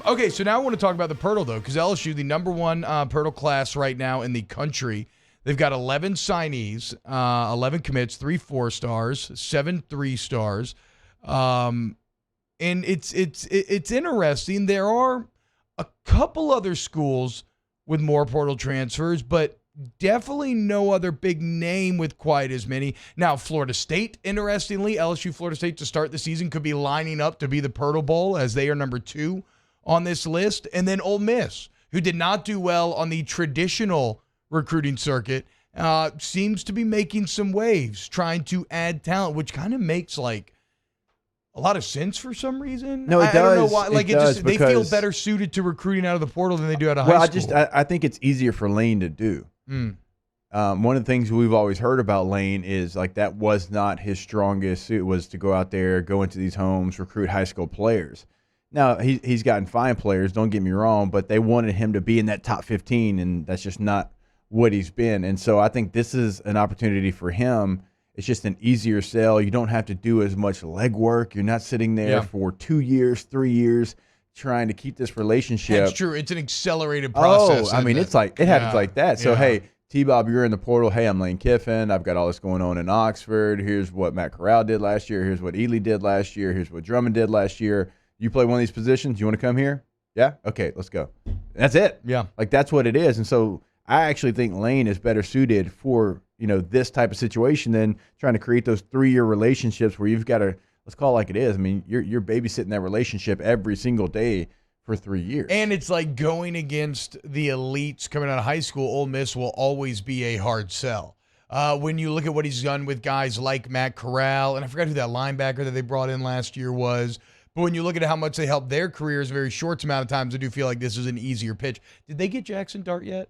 Okay, so now I want to talk about the Pirtle, though, because LSU, the number one Pirtle class right now in the country, they've got 11 signees, 11 commits, 3 4-stars, 7 3-stars. And it's interesting. There are a couple other schools with more portal transfers, but definitely no other big name with quite as many. Now, Florida State, interestingly, LSU Florida State to start the season could be lining up to be the Pirtle Bowl as they are number 2 on this list. And then Ole Miss, who did not do well on the traditional recruiting circuit, seems to be making some waves, trying to add talent, which kind of makes like a lot of sense for some reason. No, it does. I don't know why. Like they feel because- better suited to recruiting out of the portal than they do out of high school. I think it's easier for Lane to do. One of the things we've always heard about Lane is like that was not his strongest suit, was to go out there, go into these homes, recruit high school players. Now, he's gotten fine players, don't get me wrong, but they wanted him to be in that top 15, and that's just not what he's been. And so I think this is an opportunity for him. It's just an easier sell. You don't have to do as much legwork. You're not sitting there for 2 years, 3 years trying to keep this relationship. That's true. It's an accelerated process. I mean, it's like it happens like that. So, hey, T-Bob, you're in the portal. Hey, I'm Lane Kiffin. I've got all this going on in Oxford. Here's what Matt Corral did last year. Here's what Ely did last year. Here's what Drummond did last year. You play one of these positions. You want to come here? Yeah? Okay, let's go. That's it. Yeah. Like, that's what it is. And so I actually think Lane is better suited for, this type of situation than trying to create those 3-year relationships where you've got to, let's call it like it is. I mean, you're babysitting that relationship every single day for 3 years. And it's like going against the elites coming out of high school. Ole Miss will always be a hard sell. When you look at what he's done with guys like Matt Corral, and I forgot who that linebacker that they brought in last year was, but when you look at how much they helped their careers in a very short amount of times, I do feel like this is an easier pitch. Did they get Jackson Dart yet?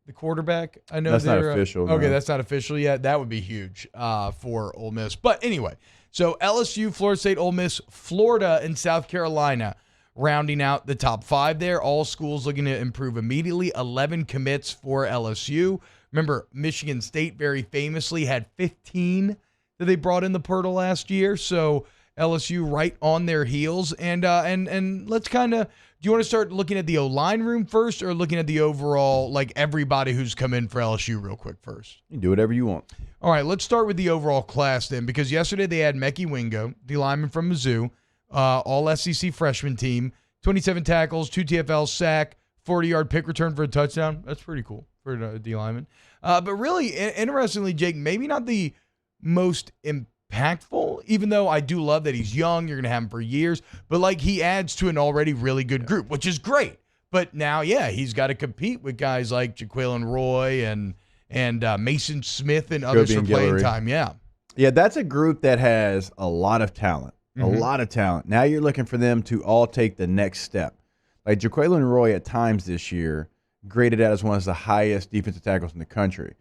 The quarterback? I know that's not official. Okay, no. that's not official yet. That would be huge for Ole Miss. But anyway, so LSU, Florida State, Ole Miss, Florida, and South Carolina rounding out the top 5 there. All schools looking to improve immediately. 11 commits for LSU. Remember, Michigan State very famously had 15 that they brought in the portal last year. So LSU right on their heels. And let's kind of, do you want to start looking at the O-line room first or looking at the overall, like everybody who's come in for LSU real quick first? You can do whatever you want. All right, let's start with the overall class then, because yesterday they had Mekhi Wingo, the lineman from Mizzou, all SEC freshman team, 27 tackles, 2 TFL, sack, 40-yard pick return for a touchdown. That's pretty cool for a D lineman. But really, interestingly, Jake, maybe not the most impactful, even though I do love that he's young. You're going to have him for years. But, like, he adds to an already really good group, which is great. But now, he's got to compete with guys like Jaquelin Roy and Mason Smith and others for playing time. Yeah, that's a group that has a lot of talent. A lot of talent. Now you're looking for them to all take the next step. Like Jaquelin Roy at times this year graded out as one of the highest defensive tackles in the country.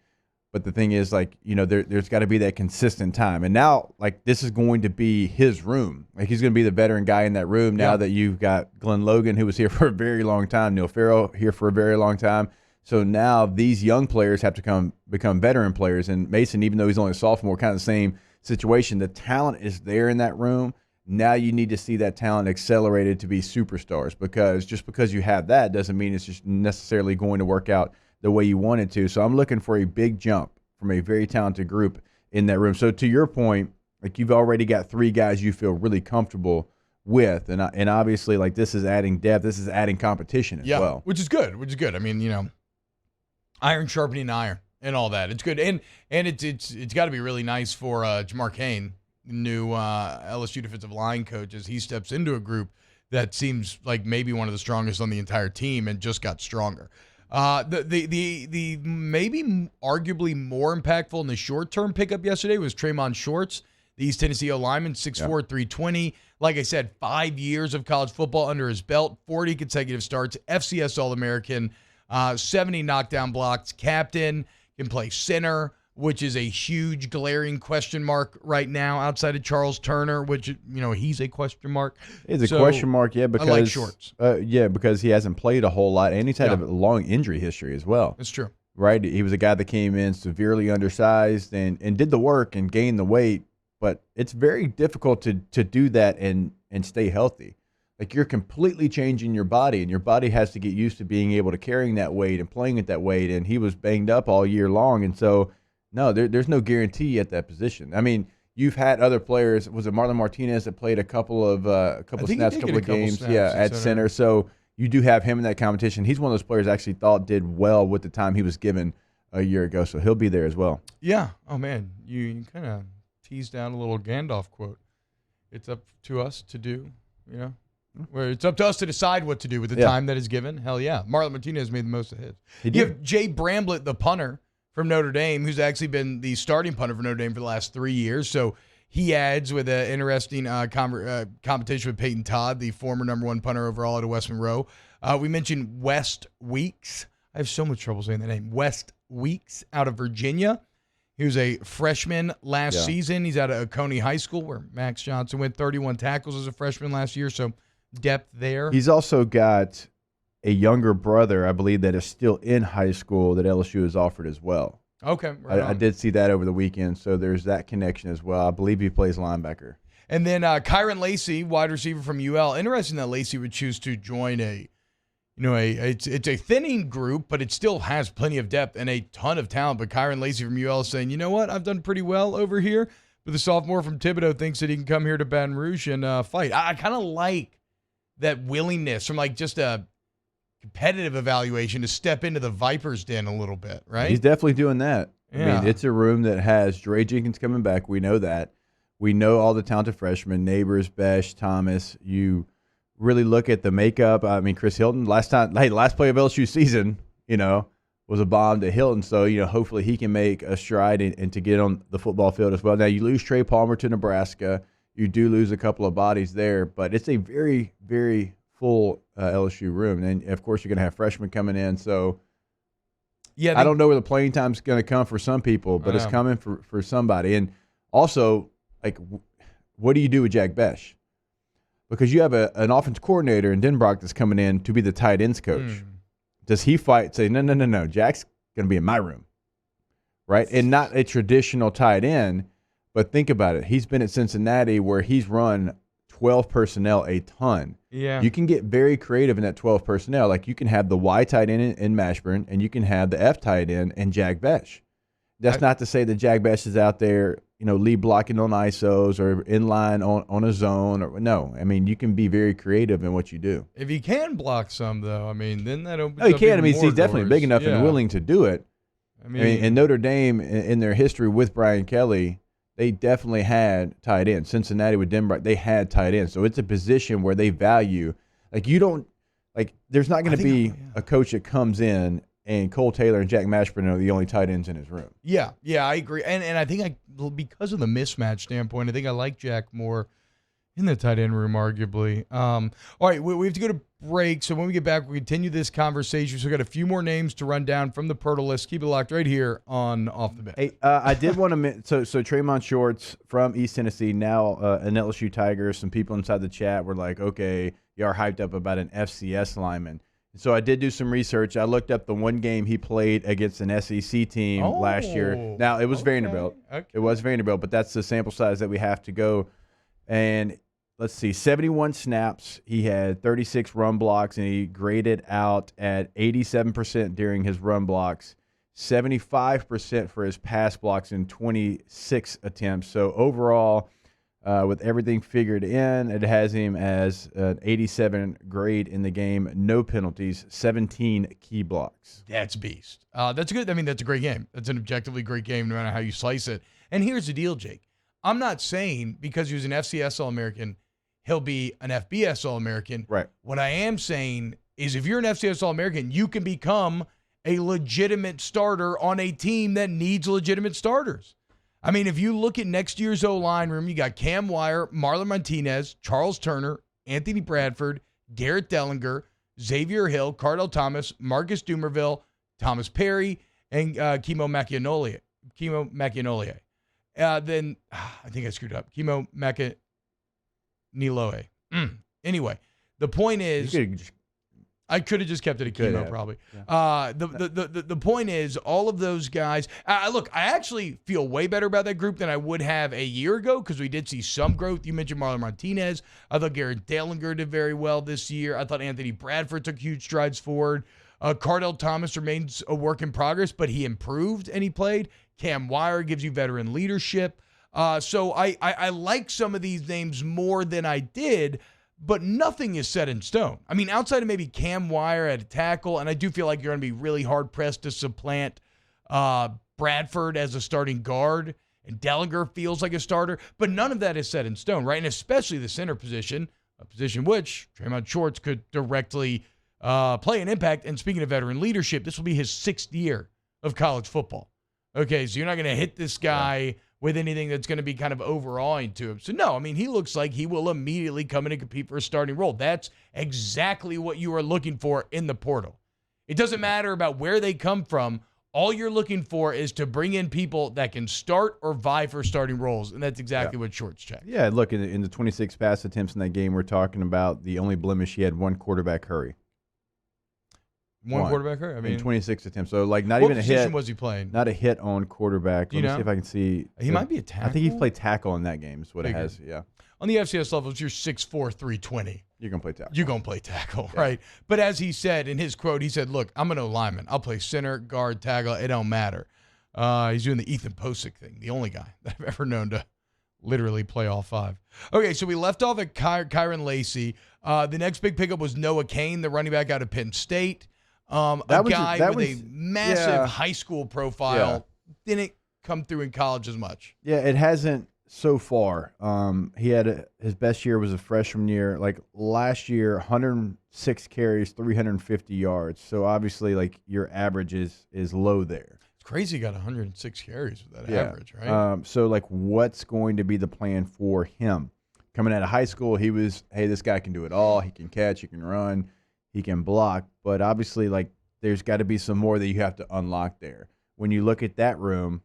But the thing is, like, there's got to be that consistent time. And now, like, this is going to be his room. Like, he's going to be the veteran guy in that room now that you've got Glenn Logan, who was here for a very long time, Neil Farrell here for a very long time. So now these young players have to become veteran players. And Mason, even though he's only a sophomore, kind of the same situation. The talent is there in that room. Now you need to see that talent accelerated to be superstars, because just because you have that doesn't mean it's just necessarily going to work out the way you want it to. So I'm looking for a big jump from a very talented group in that room. So to your point, like, you've already got 3 guys you feel really comfortable with, and obviously, like, this is adding depth, this is adding competition as well. Which is good. I mean, iron sharpening iron and all that. It's good, and it's got to be really nice for Jamar Cain, new LSU defensive line coach, as he steps into a group that seems like maybe one of the strongest on the entire team and just got stronger. The maybe arguably more impactful in the short-term pickup yesterday was Tremont Shorts, the East Tennessee O-lineman, 6'4", 320. Like I said, 5 years of college football under his belt, 40 consecutive starts, FCS All-American, 70 knockdown blocks, captain, can play center, which is a huge glaring question mark right now outside of Charles Turner, which, he's a question mark. It's a question mark, because I like Shorts. Because he hasn't played a whole lot, and he's had a long injury history as well. That's true. Right? He was a guy that came in severely undersized and did the work and gained the weight, but it's very difficult to do that and stay healthy. Like you're completely changing your body, and your body has to get used to being able to carrying that weight and playing at that weight. And he was banged up all year long, and so no, there's no guarantee at that position. I mean, you've had other players. Was it Marlon Martinez that played a couple of snaps, a couple of games, at center. So you do have him in that competition. He's one of those players I actually thought did well with the time he was given a year ago, so he'll be there as well. Yeah. Oh man, you kind of teased down a little Gandalf quote. It's up to us to do, where it's up to us to decide what to do with the time that is given. Hell yeah. Marlon Martinez made the most of his. You have Jay Bramblett, the punter from Notre Dame, who's actually been the starting punter for Notre Dame for the last 3 years. So he adds with an interesting competition with Peyton Todd, the former number 1 punter overall at West Monroe. We mentioned West Weeks. I have so much trouble saying the name. West Weeks out of Virginia. He was a freshman last season. He's out of Oconee High School, where Max Johnson went 31 tackles as a freshman last year. So depth there. He's also got a younger brother, I believe, that is still in high school that LSU has offered as well. Okay. I did see that over the weekend, so there's that connection as well. I believe he plays linebacker. And then Kyron Lacey, wide receiver from UL. Interesting that Lacey would choose to join it's a thinning group, but it still has plenty of depth and a ton of talent. But Kyron Lacey from UL is saying, you know what, I've done pretty well over here. But the sophomore from Thibodeau thinks that he can come here to Baton Rouge and fight. I kind of like that willingness from like just a competitive evaluation to step into the Vipers den a little bit, right? He's definitely doing that. Yeah. I mean, it's a room that has Dre Jenkins coming back. We know that. We know all the talented freshmen, Neighbors, Besh, Thomas. You really look at the makeup. I mean, Chris Hilton, last play of LSU season, was a bomb to Hilton. So, hopefully he can make a stride and to get on the football field as well. Now, you lose Trey Palmer to Nebraska. You do lose a couple of bodies there, but it's a very, very full LSU room. And, of course, you're going to have freshmen coming in. So, I don't know where the playing time's going to come for some people, but it's coming for somebody. And also, what do you do with Jack Besh? Because you have an offense coordinator in Denbrock that's coming in to be the tight ends coach. Does he say, no, Jack's going to be in my room, right? And not a traditional tight end, but think about it. He's been at Cincinnati where he's run 12 personnel a ton. Yeah. You can get very creative in that 12 personnel. Like you can have the Y tight end in Mashburn, and you can have the F tight end and Jack Besh. That's not to say that Jack Besh is out there, lead blocking on ISOs or in line on a zone. No, I mean, you can be very creative in what you do. If he can block some, though, then that opens up. Oh, he can. I mean, he's definitely big enough and willing to do it. And Notre Dame, in their history with Brian Kelly, they definitely had tight ends. Cincinnati with Denver, they had tight ends. So it's a position where they value. There's not going to be a coach that comes in and Cole Taylor and Jack Mashburn are the only tight ends in his room. Yeah, I agree. And I think because of the mismatch standpoint, I think I like Jack more in the tight end room, arguably. All right, we have to go to break. So when we get back, we'll continue this conversation. So we've got a few more names to run down from the Pirtle list. Keep it locked right here on Off the Bench. Hey, I did want to so Tremont Shorts from East Tennessee, now an LSU Tiger. Some people inside the chat were like, okay, you are hyped up about an FCS lineman. So I did do some research. I looked up the one game he played against an SEC team last year. Now, it was Vanderbilt. Okay. It was Vanderbilt, but that's the sample size that we have to go. And let's see, 71 snaps. He had 36 run blocks, and he graded out at 87% during his run blocks, 75% for his pass blocks in 26 attempts. So overall, with everything figured in, it has him as an 87 grade in the game. No penalties, 17 key blocks. That's beast. That's good. That's a great game. That's an objectively great game, no matter how you slice it. And here's the deal, Jake. I'm not saying because he was an FCS All-American, he'll be an FBS All-American. Right. What I am saying is if you're an FCS All-American, you can become a legitimate starter on a team that needs legitimate starters. If you look at next year's O-line room, you got Cam Wire, Marlon Martinez, Charles Turner, Anthony Bradford, Garrett Dellinger, Xavier Hill, Cardell Thomas, Marcus Dumerville, Thomas Perry, and Kimo Machianole. Then, I think I screwed up. Kimo Machianole. Anyway, the point is, I could have just kept it a chemo, probably. Yeah. The point is, all of those guys. Look, I actually feel way better about that group than I would have a year ago because we did see some growth. You mentioned Marlon Martinez. I thought Garrett Dalinger did very well this year. I thought Anthony Bradford took huge strides forward. Cardell Thomas remains a work in progress, but he improved and he played. Cam Wire gives you veteran leadership. So I like some of these names more than I did. But nothing is set in stone. I mean, outside of maybe Cam Wire at a tackle, and I do feel like you're going to be really hard-pressed to supplant Bradford as a starting guard, and Dellinger feels like a starter, but none of that is set in stone, right? And especially the center position, a position which Tremont Shorts could directly play an impact. And speaking of veteran leadership, this will be his 6th year of college football. Okay, so you're not going to hit this guy with anything that's going to be kind of overawing to him. So, no, I mean, he looks like he will immediately come in and compete for a starting role. That's exactly what you are looking for in the portal. It doesn't matter about where they come from. All you're looking for is to bring in people that can start or vie for starting roles, and that's exactly what Shorts checked. Yeah, look, in the 26 pass attempts in that game, we're talking about the only blemish, he had one quarterback hurry. One quarterback hurry? I mean, in 26 attempts. So, like, not even a hit. What position was he playing? Not a hit on quarterback. Let me see if I can see. He might be a tackle. I think he played tackle in that game is what it has, yeah. On the FCS levels, you're 6'4", 320. You're going to play tackle. You're going to play tackle, right? But as he said in his quote, he said, look, I'm an O-lineman. I'll play center, guard, tackle. It don't matter. He's doing the Ethan Posick thing, the only guy that I've ever known to literally play all 5. Okay, so we left off at Kyron Lacey. The next big pickup was Noah Kane, the running back out of Penn State. A massive high school profile, didn't come through in college as much. Yeah, it hasn't so far. He had his best year was a freshman year. Like last year, 106 carries, 350 yards. So obviously, like your average is low there. It's crazy. He got 106 carries with that average, right? So like, what's going to be the plan for him coming out of high school? He was, hey, this guy can do it all. He can catch. He can run. He can block, but obviously, like, there's got to be some more that you have to unlock there. When you look at that room,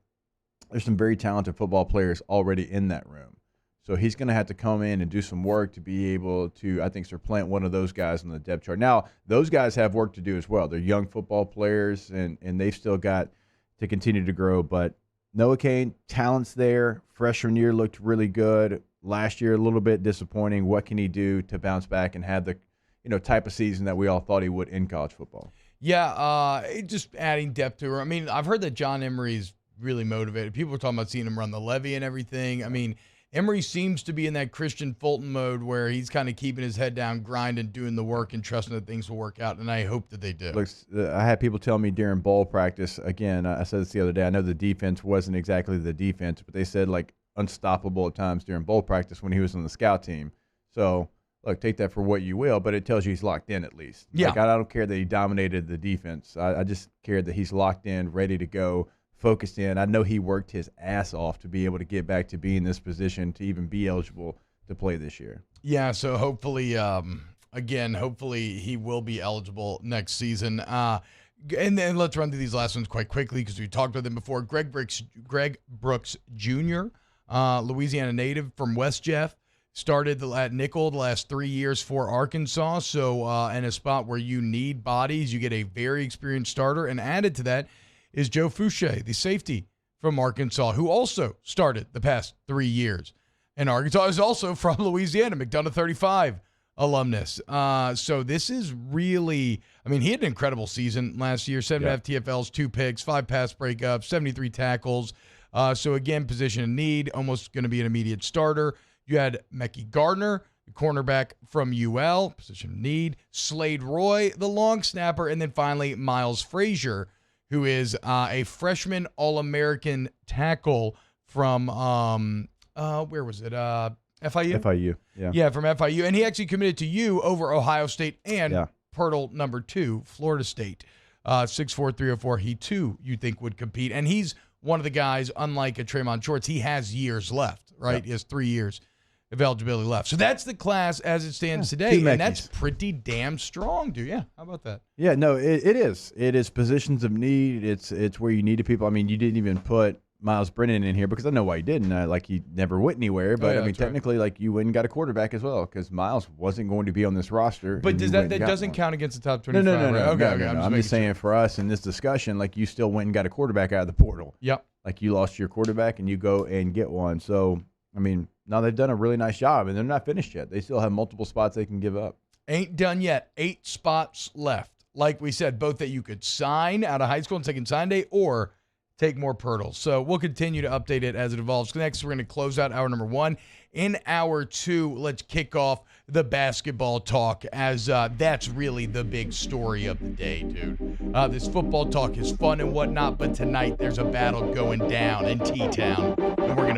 there's some very talented football players already in that room. So he's going to have to come in and do some work to be able to, I think, supplant one of those guys on the depth chart. Now, those guys have work to do as well. They're young football players, and they've still got to continue to grow. But Noah Kane, talent's there. Freshman year looked really good. Last year, a little bit disappointing. What can he do to bounce back and have the type of season that we all thought he would in college football? Yeah, just adding depth to her. I mean, I've heard that John Emery's really motivated. People are talking about seeing him run the levee and everything. I mean, Emery seems to be in that Christian Fulton mode where he's kind of keeping his head down, grinding, doing the work, and trusting that things will work out, and I hope that they do. Look, I had people tell me during ball practice, again, I said this the other day, I know the defense wasn't exactly the defense, but they said, like, unstoppable at times during bowl practice when he was on the scout team. So, look, take that for what you will, but it tells you he's locked in at least. Yeah. Like, I don't care that he dominated the defense. I just care that he's locked in, ready to go, focused in. I know he worked his ass off to be able to get back to be in this position to even be eligible to play this year. Yeah, so hopefully, hopefully he will be eligible next season. And then let's run through these last ones quite quickly because we talked about them before. Greg Brooks Jr., Louisiana native from West Jeff. Started at nickel the last 3 years for Arkansas. So in a spot where you need bodies, you get a very experienced starter. And added to that is Joe Fouché, the safety from Arkansas, who also started the past 3 years. And Arkansas is also from Louisiana, McDonough 35 alumnus. So this is really, I mean, he had an incredible season last year. 7.5 TFLs, 2 picks, 5 pass breakups, 73 tackles. So again, position in need, almost going to be an immediate starter. You had Mecky Gardner, the cornerback from UL, position of need. Slade Roy, the long snapper. And then finally, Miles Frazier, who is a freshman All-American tackle from, where was it? FIU? FIU, yeah. Yeah, from FIU. And he actually committed to you over Ohio State and Pirtle number 2, Florida State. 6'4", 304. He, too, you think would compete. And he's one of the guys, unlike a Tremont Shorts, he has years left, right? Yep. He has 3 years of eligibility left. So that's the class as it stands today, and that's pretty damn strong, dude. Yeah, how about that? Yeah, no, it is. It is positions of need. It's where you needed people. I mean, you didn't even put Miles Brennan in here because I know why he didn't. Like he never went anywhere, but I mean, technically, like you went and got a quarterback as well because Miles wasn't going to be on this roster. But does that doesn't count against the top 25? No. Right? Okay. I'm just saying for us in this discussion, like you still went and got a quarterback out of the portal. Yep. Like you lost your quarterback and you go and get one. So I mean, now they've done a really nice job and they're not finished yet. They still have multiple spots they can give up. Ain't done yet. 8 spots left. Like we said, both that you could sign out of high school and second sign day or take more Pirtles. So we'll continue to update it as it evolves. Next, we're going to close out hour number 1. In hour 2, let's kick off the basketball talk as that's really the big story of the day, dude. This football talk is fun and whatnot, but tonight there's a battle going down in T-Town, and we're going